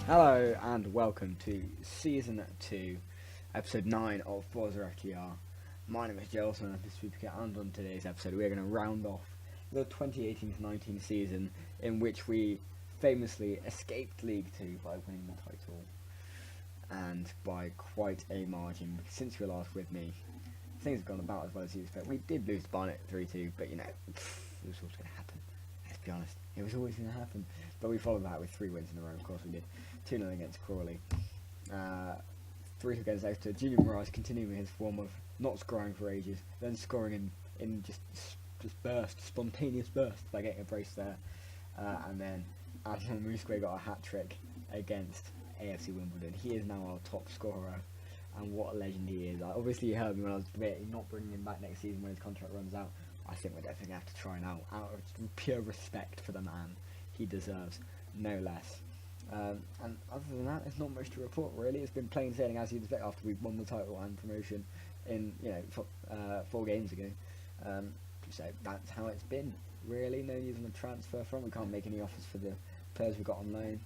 Hello and welcome to Season 2, Episode 9 of Forza FGR. My name is Jelson and this week and on today's episode we're going to round off the 2018-19 season in which we famously escaped League 2 by winning the title, and by quite a margin, because since you were last with me, things have gone about as well as you expect. We did lose to Barnet 3-2, but it was always going to happen. Let's be honest, it was always going to happen. But we followed that with 3 wins in a row, of course we did. 2-0 against Crawley. 3-2 against Exeter. Junior Morris continuing his form of not scoring for ages, then scoring in just spontaneous bursts by getting a brace there. And then Adnan Musque got a hat-trick against AFC Wimbledon. He is now our top scorer, and what a legend he is. Obviously you heard me when I was debating not bringing him back next season when his contract runs out. I think we're definitely going to have to try now, out of pure respect for the man. He deserves no less. And other than that, there's not much to report really. It's been plain sailing as you'd expect after we won the title and promotion in 4 games ago. So that's how it's been really. No news on the transfer front. We can't make any offers for the players we got on loan.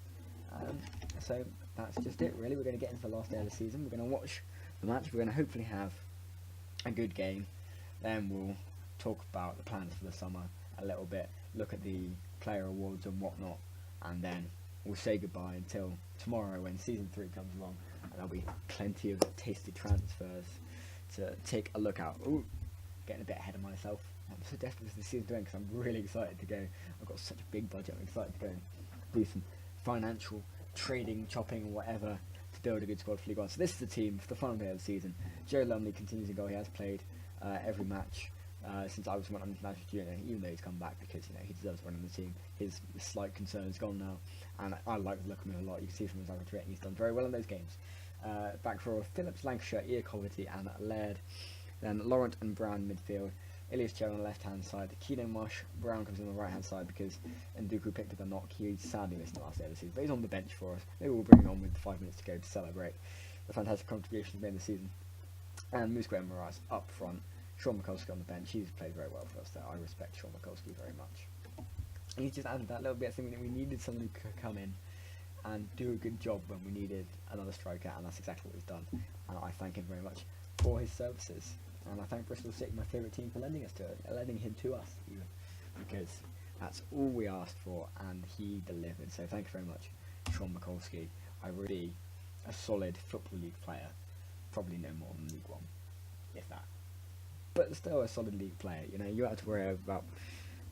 So that's just it really. We're going to get into the last day of the season. We're going to watch the match. We're going to hopefully have a good game. Then we'll talk about the plans for the summer a little bit, look at the player awards and whatnot, and then we'll say goodbye until tomorrow when season 3 comes along, and there'll be plenty of tasty transfers to take a look at. Ooh, getting a bit ahead of myself. I'm so desperate for the season to end because I'm really excited to go. I've got such a big budget. I'm excited to go and do some financial trading, chopping, whatever, to build a good squad for League 1. So this is the team for the final day of the season. Joe Lumley continues to go. He has played every match since I was went on international junior, even though he's come back because he deserves running the team. His slight concern is gone now, and I like the look of him a lot. You can see from his average rating he's done very well in those games. Back for Phillips, Lancashire, Equality and Laird. Then Laurent and Brown midfield. Ilias Joe on the left hand side. Keno Marsh, Brown comes on the right hand side because Nduku picked up a knock. He sadly missed the last day of the season, but he's on the bench for us. Maybe we'll bring him on with 5 minutes to go to celebrate the fantastic contributions made in the season. And Musque and Moraz up front. Sean Mikulski on the bench. He's played very well for us there. I respect Sean Mikulski very much. And he's just added that little bit of thing that we needed someone who could come in and do a good job when we needed another striker, and that's exactly what he's done. And I thank him very much for his services. And I thank Bristol City, my favourite team, for lending him to us, even, because that's all we asked for, and he delivered. So thank you very much, Sean Mikulski. I really a solid Football League player, probably no more than League 1, if that. But still a solid league player. You have to worry about.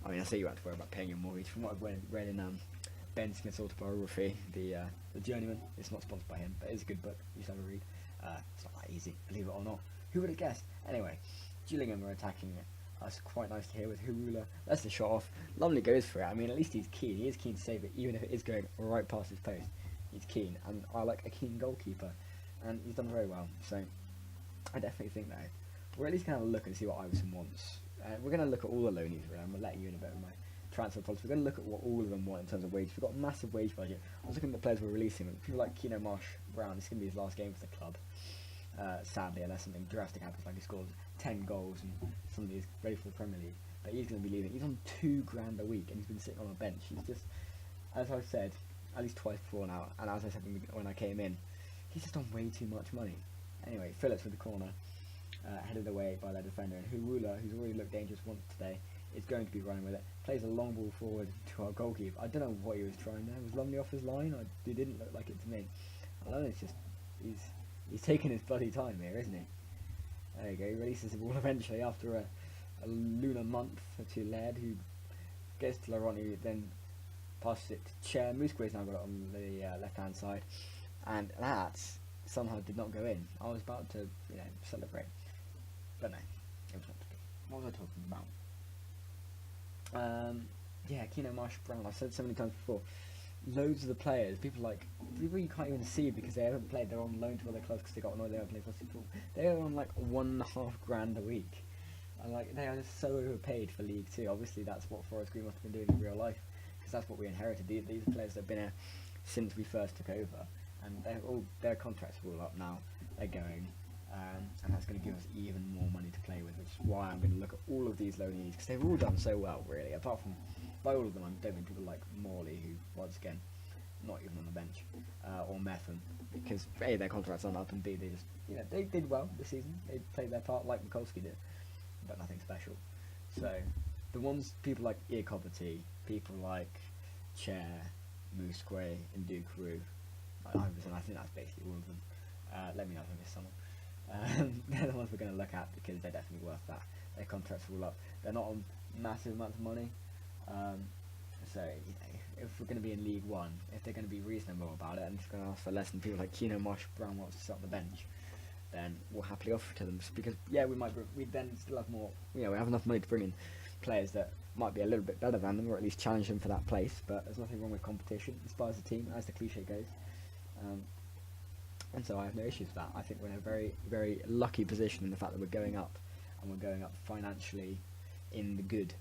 I say you have to worry about paying your mortgage. From what I've read in Ben Smith's autobiography, the Journeyman. It's not sponsored by him, but it's a good book. You should have a read. It's not that easy, believe it or not. Who would have guessed? Anyway, Gillingham are attacking it. That's quite nice to hear with Hurula. That's the shot off. Lumley goes for it. I mean, at least he's keen. He is keen to save it, even if it is going right past his post. He's keen, and I like a keen goalkeeper, and he's done very well. So I definitely think that. We're at least going to look and see what Iverson wants. We're going to look at all the loanies, really. I'm going to let you in a bit of my transfer policy. We're going to look at what all of them want in terms of wages. We've got a massive wage budget. I was looking at the players we're releasing. People like Keno Marsh Brown, this is going to be his last game for the club. Sadly, unless something drastic happens, like he scores 10 goals and suddenly he's ready for the Premier League. But he's going to be leaving. He's on £2,000 a week and he's been sitting on a bench. He's just, as I've said, at least twice before now, and as I said when I came in, he's just on way too much money. Anyway, Phillips with the corner. Headed away by their defender, and Hurula, who's already looked dangerous once today, is going to be running with it. Plays a long ball forward to our goalkeeper. I don't know what he was trying there. Was Lumley off his line? It didn't look like it to me. I don't know, it's just he's taking his bloody time here, isn't he? There you go. He releases the ball eventually after a lunar month to Laird, who gets to Laurent, who then passes it to Chair. Musque's now got it on the left hand side, and that somehow did not go in. I was about to celebrate. But no, it was not to be. What was I talking about? Keno Marsh Brown. I've said so many times before. Loads of the players, people you can't even see because they haven't played. They're on loan to other clubs because they got annoyed they haven't played football. They are on like $1,500 a week, and they are just so overpaid for League 2. Obviously, that's what Forest Green must have been doing in real life, because that's what we inherited. These players have been here since we first took over, and their contracts are all up now. They're going. And that's going to give us even more money to play with, which is why I'm going to look at all of these loanees, because they've all done so well, really. Apart from, by all of them, I don't mean people like Morley, who, once again, not even on the bench, or Metham, because A, their contracts aren't up, and B, they just, they did well this season. They played their part like Mikulski did, but nothing special. So the ones, people like Iacobati, people like Chair, Musque, and Dukeru, 100%, I think that's basically all of them. Let me know if I missed someone. They're the ones we're going to look at because they're definitely worth that. Their contracts are all up. They're not on massive amounts of money. So, if we're going to be in League One, if they're going to be reasonable about it and it's going to ask for less than people like Keno Mosh, Brown wants to sit on the bench, then we'll happily offer to them. Just because, we then still have more, we have enough money to bring in players that might be a little bit better than them, or at least challenge them for that place. But there's nothing wrong with competition. Inspires the team, as the cliche goes. And so I have no issues with that. I think we're in a very, very lucky position in the fact that we're going up, and we're going up financially in the good,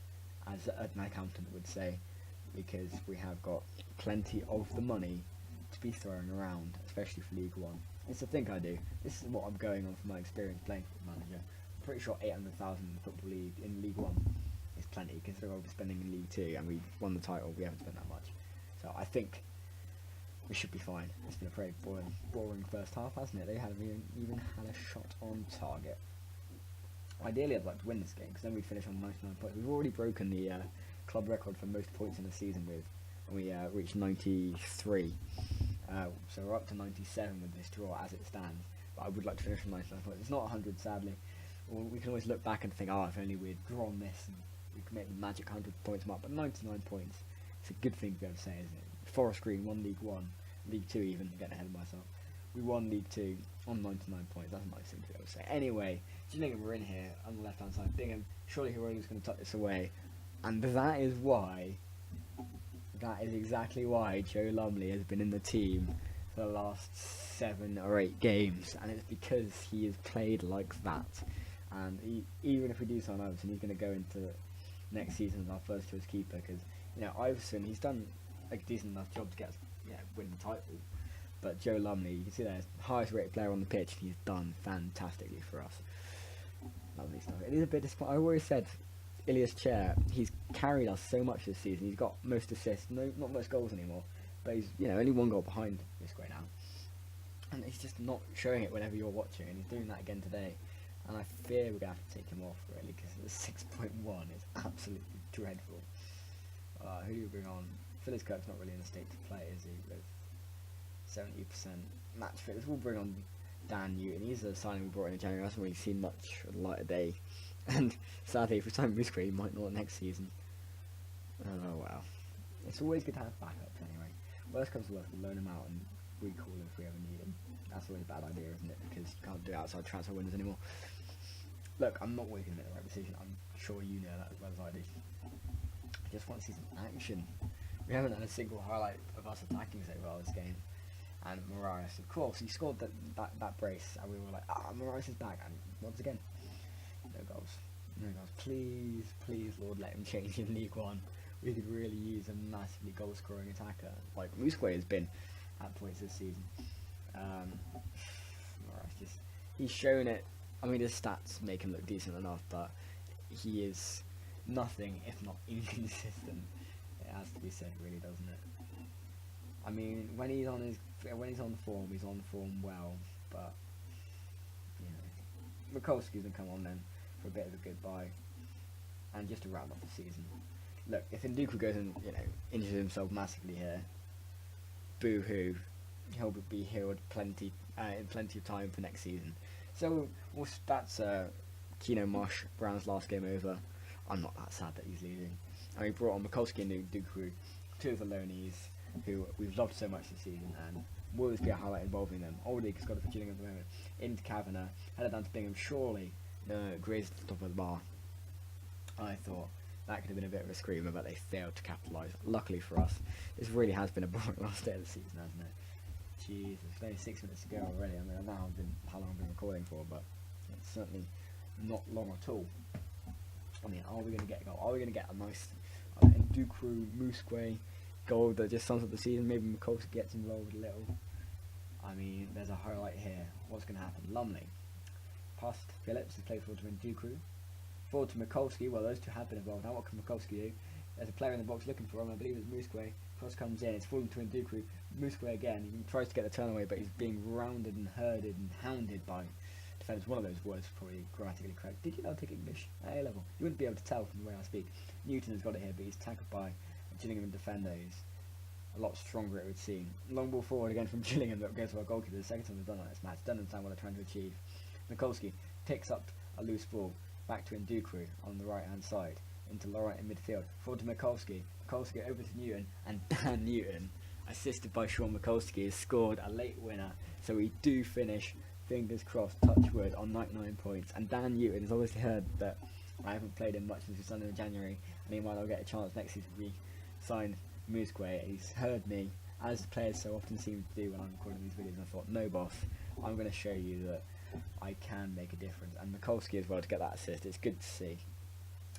as an accountant would say, because we have got plenty of the money to be thrown around, especially for League One. It's the thing I do. This is what I'm going on from my experience playing Football Manager. I'm pretty sure 800,000 in the Football League in League One is plenty, considering what we're spending in League Two, and we won the title. We haven't spent that much, so I think we should be fine. It's been a very boring first half, hasn't it? They haven't even had a shot on target. Ideally, I'd like to win this game, because then we'd finish on 99 points. We've already broken the club record for most points in a season and we reached 93. So we're up to 97 with this draw as it stands. But I would like to finish on 99 points. It's not 100, sadly. We can always look back and think, if only we'd drawn this, and we could make the magic 100 points mark. But 99 points, it's a good thing to be able to say, isn't it? Forest Green won League 1, League 2 even, getting ahead of myself. We won League 2 on 99 points. That's a nice thing to be able to say. Anyway, Gillingham were in here on the left-hand side. Bingham, surely Hironi's going to tuck this away. And that is exactly why Joe Lumley has been in the team for the last 7 or 8 games. And it's because he has played like that. And even if we do sign Iverson, he's going to go into next season as our first choice keeper. Because, Iverson, he's done a decent enough job to get us, win the title. But Joe Lumley, you can see that highest rated player on the pitch, and he's done fantastically for us. Lovely stuff. It is a bit disappointing. I always said Ilias Chair, he's carried us so much this season. He's got most assists, not most goals anymore, but he's only 1 goal behind Musque now. And he's just not showing it whenever you're watching, and he's doing that again today. And I fear we're going to have to take him off, really, because the 6.1 is absolutely dreadful. Who do you bring on? Phyllis Kirk's not really in a state to play, is he? With 70% match fitness. We'll bring on Dan Newton. He's a signing we brought in January. I haven't really seen much of the light of day. And sadly, if we sign Musque, he might not next season. Oh well. It's always good to have backups anyway. Worst comes to worst, we'll loan him out and recall him if we ever need him. That's always a bad idea, isn't it? Because you can't do outside transfer windows anymore. Look, I'm not always going to make the right decision. I'm sure you know that as well as I do. I just want to see some action. We haven't had a single highlight of us attacking so far this game. And Moraes, of course, he scored that brace, and we were like, Moraes is back, and once again, no goals. Please, Lord, let him change in League One. We could really use a massively goal-scoring attacker, like Musque has been at points this season. Moraes he's shown it. I mean, his stats make him look decent enough, but he is nothing if not inconsistent. It has to be said, really, doesn't it? I mean, when he's on form, he's on form well, but Mikulski's gonna come on then for a bit of a goodbye, and just to round off the season. Look, if Nduku goes and injures himself massively here, boo-hoo, he'll be healed in plenty of time for next season. So that's Keno Mosh, Brown's last game over. I'm not that sad that he's leaving. And we brought on Mikulski and Nduku, 2 of the loanees who we've loved so much this season, and will always be a highlight involving them. Already has got it for Gillingham at the moment. Into Kavanagh, headed down to Bingham. Surely, no, grazed at the top of the bar. I thought that could have been a bit of a screamer, but they failed to capitalise. Luckily for us, this really has been a boring last day of the season, hasn't it? Jesus, it's only 6 minutes to go already. I mean, I know how long I've been recording for, but it's certainly not long at all. I mean, are we going to get a goal? Are we going to get a nice Nduku, Musque goal that just sums up the season? Maybe Mikulski gets involved a little. I mean, there's a highlight here. What's going to happen? Lumley past Phillips, has played forward to Nduku. Forward to Mikulski. Well, those two have been involved. Now what can Mikulski do? There's a player in the box looking for him. I believe it's Musque. Cross comes in, it's falling to Ndukwu. Musquet again, he tries to get the turn away, but he's being rounded and herded and hounded by defenders. One of those words probably grammatically correct. Did you not take English at A level? You wouldn't be able to tell from the way I speak. Newton has got it here, but he's tackled by a Gillingham defender who's a lot stronger, it would seem. Long ball forward again from Gillingham that goes to our goalkeeper. The second time we've done that this match. Don't understand what they're trying to achieve. Mikulski picks up a loose ball back to Ndukwu on the right hand side into Laurent in midfield. Forward to Mikulski. Mikulski over to Newton, and Dan Newton, assisted by Sean Mikulski, has scored a late winner. So we do finish, fingers crossed, touch wood, on 99 points. And Dan Newton has obviously heard that I haven't played him much since we signed him in January, and he might not get a chance next season. We signed Musquet. He's heard me, as players so often seem to do when I'm recording these videos, and I thought, no boss, I'm going to show you that I can make a difference. And Mikulski as well to get that assist. It's good to see.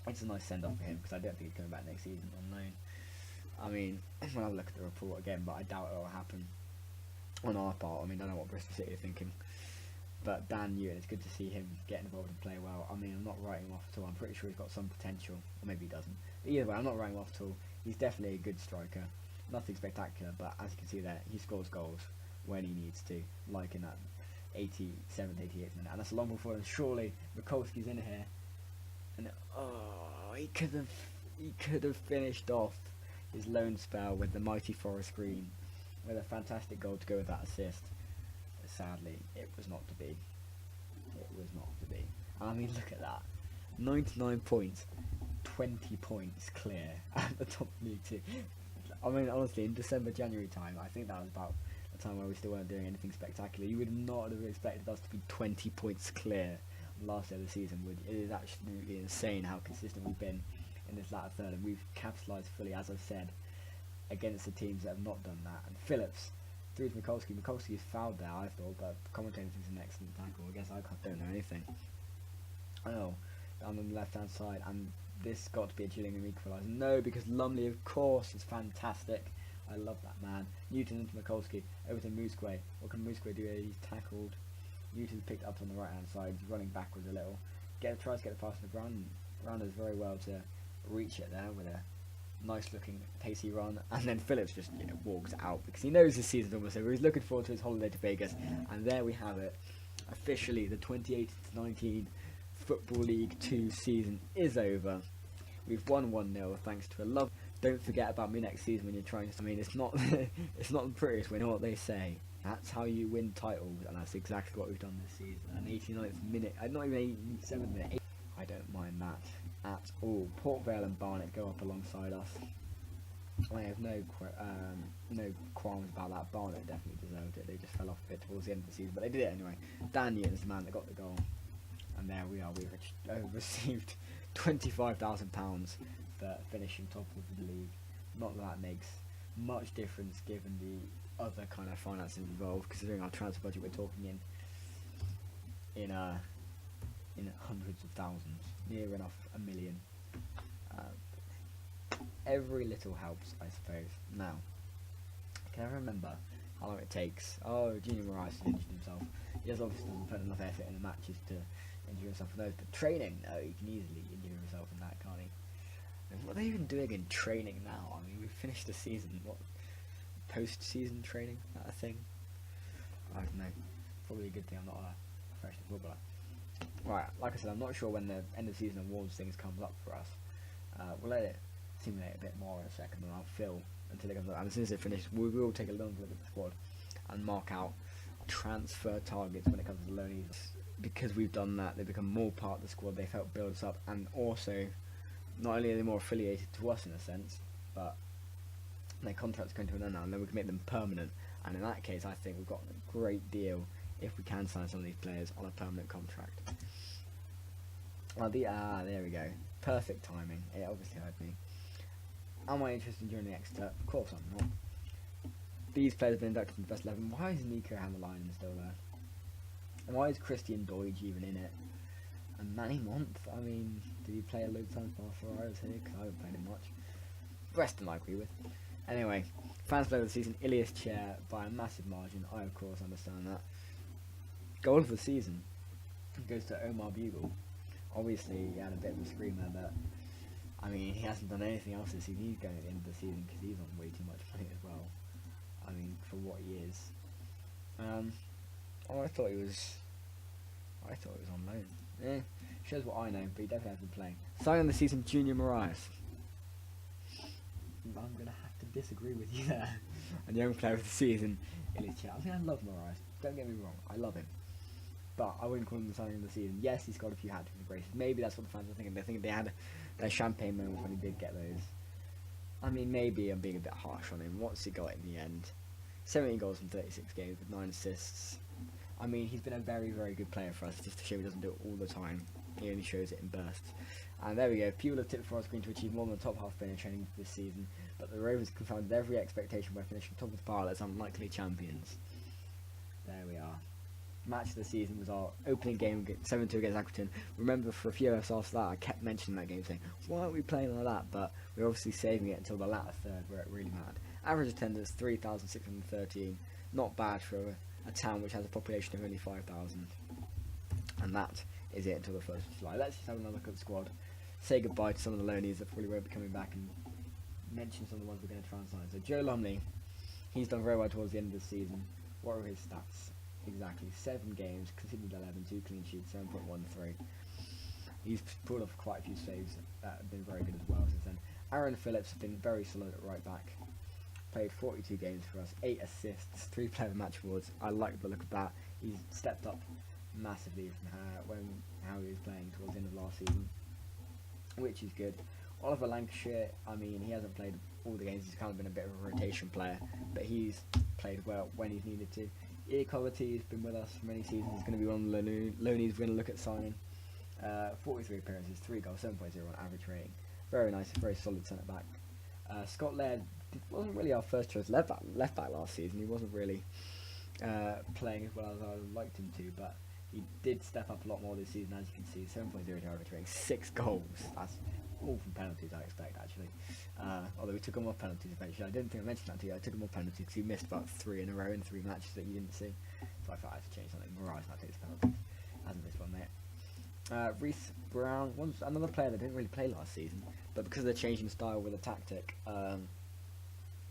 It's a nice send off for him, because I don't think he's coming back next season on loan. I mean, we'll have a look at the report again, but I doubt it will happen on our part. I mean, I don't know what Bristol City are thinking, but Dan Newton, it's good to see him get involved and play well. I mean, I'm not writing him off at all. I'm pretty sure he's got some potential, or maybe he doesn't. But either way, I'm not writing him off at all. He's definitely a good striker. Nothing spectacular, but as you can see there, he scores goals when he needs to, like in that 87th, 88th minute. And that's a long ball forward, and surely Mikulski's in here. And he could have finished off his loan spell with the mighty Forest Green, with a fantastic goal to go with that assist. But sadly, it was not to be. It was not to be. I mean, look at that. 99 points, 20 points clear at the top of League 2. I mean, honestly, in December, January time, I think that was about the time where we still weren't doing anything spectacular. You would not have expected us to be 20 points clear last day of the season. It is absolutely insane how consistent we've been in this latter third, and we've capitalised fully, as I've said, against the teams that have not done that. And Phillips through to Mikulski. Mikulski is fouled there, I thought, but the commentator thinks it's an excellent tackle. I guess I don't know anything. Oh, down on the left hand side, and this got to be a Gillingham equaliser. No, because Lumley, of course, is fantastic. I love that man. Newton into Mikulski, over to Musquet. What can Musquet do? He's tackled. Newton's picked up on the right hand side, he's running backwards a little. Tries to get the pass to the ground. Rounders very well to reach it there with a nice looking pacey run, and then Phillips just walks out because he knows his season's almost over. He's looking forward to his holiday to Vegas, and there we have it. Officially, the 2018-19 Football League 2 season is over. We've won 1-0 thanks to a love. Don't forget about me next season when you're trying to. I mean, it's not it's not the prettiest. We know what they say. That's how you win titles, and that's exactly what we've done this season. An 89th minute, not even 87th minute. I don't mind that at all. Port Vale and Barnet go up alongside us. I have no qualms about that. Barnet definitely deserved it. They just fell off a bit towards the end of the season, but they did it anyway. Dan Newton's the man that got the goal, and there we are. We received £25,000 for finishing top of the league. Not that makes much difference given the other kind of finances involved, considering our transfer budget. We're talking in hundreds of thousands, near enough a million. Every little helps, I suppose. Now, can I remember how long it takes? Oh, Junior Moraes has injured himself. He has obviously doesn't put enough effort in the matches to injure himself in those, but training, no, he can easily injure himself in that, can't he? And what are they even doing in training now? I mean, we've finished the season, what, post-season training, that a thing? I don't know, probably a good thing I'm not a professional footballer. Right, like I said, I'm not sure when the end of season awards things comes up for us. We'll let it simulate a bit more in a second, and I'll fill until it comes up. And as soon as it finishes, we will take a long look at the squad and mark out transfer targets when it comes to loanees. Because we've done that, they become more part of the squad. They've helped build us up, and also, not only are they more affiliated to us in a sense, but their contract's going to an end now, and then we can make them permanent. And in that case, I think we've got a great deal if we can sign some of these players on a permanent contract. There we go. Perfect timing. It obviously heard me. Am I interested in joining Exeter? Of course I'm not. These players have been inducted into the best 11. Why is Nico Hammerline still there? Why is Christian Deutsch even in it? And Manny Month? I mean, did he play a load of times before I was here? Because I haven't played him much. The rest I agree with. Anyway, fans player of the season, Ilias Chair by a massive margin. I of course understand that. Goal of the season goes to Omar Bugle. Obviously he had a bit of a screamer, but I mean, he hasn't done anything else this season. He's going at the end of the season because he's on way too much money as well. I mean, for what he is. Oh, I thought he was on loan. Yeah, shows what I know, but he definitely has been playing. Signing the season, Junior Marias. I'm gonna have to disagree with you there. And young player of the season, Illich. I mean, I love Marias. Don't get me wrong, I love him. But I wouldn't call him the signing of the season. Yes, he's got a few hat-tricks and braces. Maybe that's what the fans are thinking. They think they had their champagne moments when he did get those. I mean, maybe I'm being a bit harsh on him. What's he got in the end? 17 goals in 36 games with 9 assists. I mean, he's been a very, very good player for us. Just to show he doesn't do it all the time. He only shows it in bursts. And there we go. People have tipped Forest Green to achieve more than the top half finish heading into this season, but the Rovers confounded every expectation by finishing top of the pile as unlikely champions. There we are. Match of the season was our opening game 7-2 against Accrington. Remember, for a few hours after that, I kept mentioning that game, saying, why aren't we playing like that? But we're obviously saving it until the latter third, where it really mattered. Average attendance, 3,613. Not bad for a town which has a population of only 5,000. And that is it until the 1st of July. Let's just have another look at the squad. Say goodbye to some of the loanies that probably won't be coming back, and mention some of the ones we're going to try and sign. So Joe Lumley, he's done very well towards the end of the season. What are his stats? Exactly 7 games, conceded 11, 2 clean sheets, 7.13. He's pulled off quite a few saves that have been very good as well since then. Aaron Phillips has been very solid at right back. Played 42 games for us, 8 assists, 3 player of the match awards. I like the look of that. He's stepped up massively from how he was playing towards the end of last season, which is good. Oliver Lancashire, I mean, he hasn't played all the games. He's kind of been a bit of a rotation player, but he's played well when he's needed to. Equality has been with us for many seasons. He's going to be one of the loanies we're going to look at signing. 43 appearances, 3 goals, 7.0 on average rating. Very nice, very solid centre back. Scott Laird wasn't really our first choice left back last season. He wasn't really playing as well as I would have liked him to, but he did step up a lot more this season, as you can see. 7.0 to average rating, 6 goals. That's all from penalties, I expect, actually. Although we took him off penalties eventually. I didn't think I mentioned that to you. I took him off penalties because he missed about 3 in a row in 3 matches that you didn't see. So I thought I had to change something. Mariah now takes penalties. Hasn't missed one there. Reece Brown, another player that didn't really play last season, but because of the change in style with the tactic,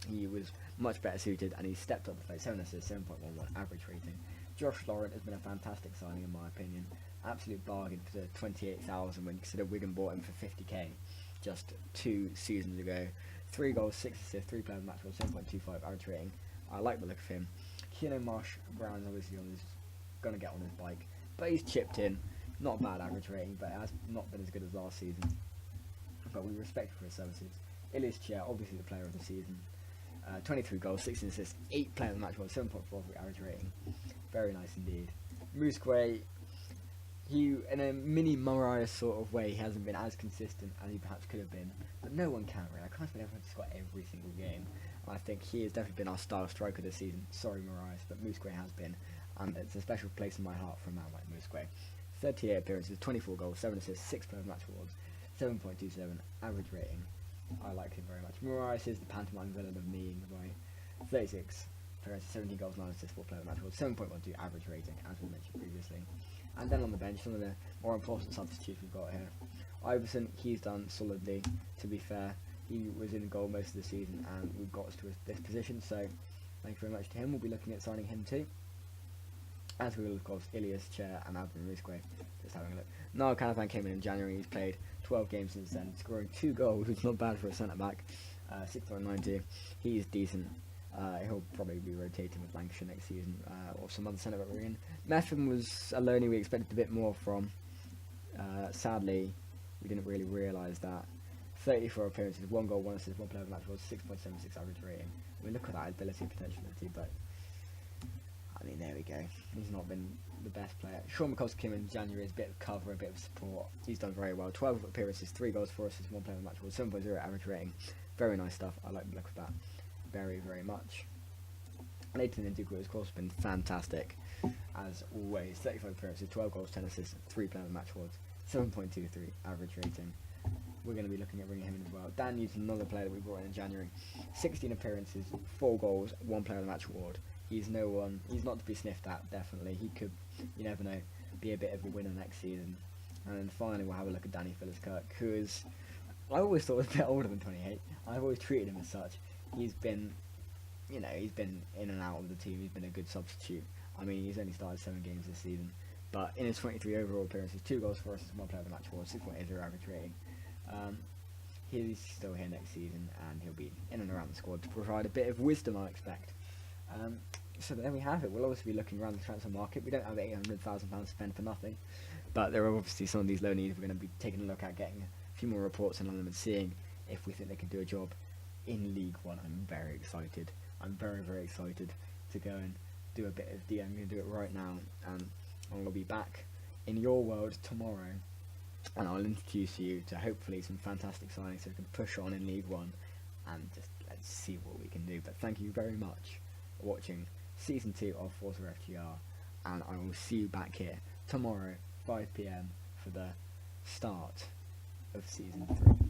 he was much better suited, and he stepped up the play. 7 assists, 7.11 average rating. Josh Laurent has been a fantastic signing in my opinion. Absolute bargain for the 28,000 when you consider Wigan bought him for 50k just 2 seasons ago. 3 goals, 6 assists, 3 player of the match, 7.25 average rating. I like the look of him. Keanu Marsh Brown's obviously going to get on his bike, but he's chipped in. Not a bad average rating, but it has not been as good as last season. But we respect him for his services. Illich Chair, obviously the player of the season. 23 goals, 16 assists, 8 player of the match, 7.43 average rating. Very nice indeed. Musquet, he, in a mini Mariah sort of way, he hasn't been as consistent as he perhaps could have been, but no one can really. I can't expect everyone to score every single game. And I think he has definitely been our star striker this season. Sorry, Mariah, but Musquet has been, and it's a special place in my heart for a man like Musquet. 38 appearances, 24 goals, 7 assists, 6 player of the match awards, 7.27 average rating. I like him very much. Mariah is the pantomime villain of me in the way. 36 appearances, 17 goals, 9 assists, 4 player of the match awards, 7.12 average rating, as we mentioned previously. And then on the bench, some of the more important substitutes we've got here. Iverson, he's done solidly, to be fair. He was in goal most of the season, and we've got us to this position, so thank you very much to him. We'll be looking at signing him too. As we will, of course, Ilias, Chair, and Alvin Risque. Just having a look. Niall Canavan came in January. He's played 12 games since then, scoring 2 goals, which is not bad for a centre-back. 6.92. He is decent. He'll probably be rotating with Lancashire next season, or some other centre-back we're in. Methven was a loanee we expected a bit more from. Sadly, we didn't really realise that. 34 appearances, 1 goal, 1 assist, 1 player of the match was 6.76 average rating. I mean, look at that ability and potentiality, but I mean, there we go. He's not been the best player. Sean McCoskey came in January as a bit of cover, a bit of support. He's done very well. 12 appearances, 3 goals, 4 assists, 1 player of the match was 7.0 average rating. Very nice stuff. I like the look of that very, very much. Leighton Ndukwu has, of course, been fantastic, as always. 35 appearances, 12 goals, 10 assists, 3 player of the match awards, 7.23 average rating. We're going to be looking at bringing him in as well. Dan Newton, another player that we brought in January. 16 appearances, 4 goals, 1 player of the match award. He's no one. He's not to be sniffed at, definitely. He could, you never know, be a bit of a winner next season. And then finally we'll have a look at Danny Phillips-Kirk, who is I always thought he was a bit older than 28. I've always treated him as such. He's been, he's been in and out of the team. He's been a good substitute. I mean, he's only started 7 games this season, but in his 23 overall appearances, 2 goals for us, 1 player of the match award, 6.80 average rating. He's still here next season, and he'll be in and around the squad to provide a bit of wisdom, I expect. So there we have it. We'll obviously be looking around the transfer market. We don't have £800,000 to spend for nothing, but there are obviously some of these low needs we're going to be taking a look at, getting a few more reports on them and seeing if we think they can do a job in League One. I'm very excited. I'm very, very excited to go and do a bit of DM. I'm going to do it right now, and I'll be back in your world tomorrow, and I'll introduce you to hopefully some fantastic signings so we can push on in League One and just let's see what we can do. But thank you very much for watching Season 2 of Forza FGR, and I will see you back here tomorrow, 5 PM, for the start of Season 3.